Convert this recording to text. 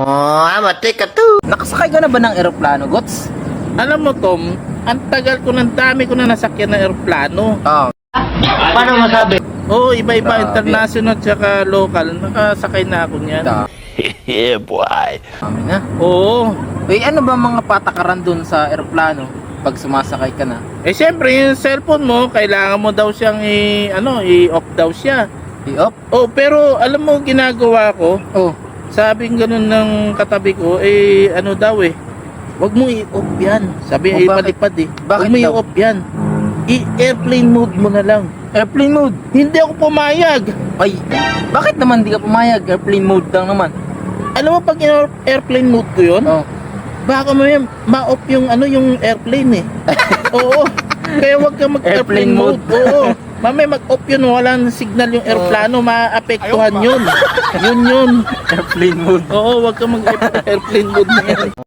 matik ka to. Nakasakay ka na ba ng eroplano, Gots? Alam mo, Tom, ang tagal ko ng dami ko na nasakyan ng eroplano. Oo. Paano masabi? Oo, iba-iba, Grabe. international tsaka local. Nakasakay na ako niyan. Yeah, boy. Dami na. Oo. Uy, ano ba mga patakaran dun sa eroplano pag sumasakay ka na? Eh, siyempre, yung cellphone mo, kailangan mo daw siyang i-off daw siya. I-off? Oh, pero alam mo, ginagawa ko, Oh. sabing ganun ng katabi ko, wag mo i-off yan. Sabi, Oh, bakit? palipad eh. Bakit Wag mo daw? i-off yan. I-airplane mode mo na lang. Airplane mode. Hindi ako pumayag. Ay, bakit naman di ka pumayag? Airplane mode lang naman. Alam mo, pag airplane mode ko yun, Oh. baka ma-off yung yung airplane eh. Oo. Kaya wag ka mag-airplane Airplane mode. mode. Oo. Mamaya mag-off yun, walang signal yung airplano, maapektuhan yun. Yun. Airplane mode. Oo, wag ka mag-airplane mode na yan.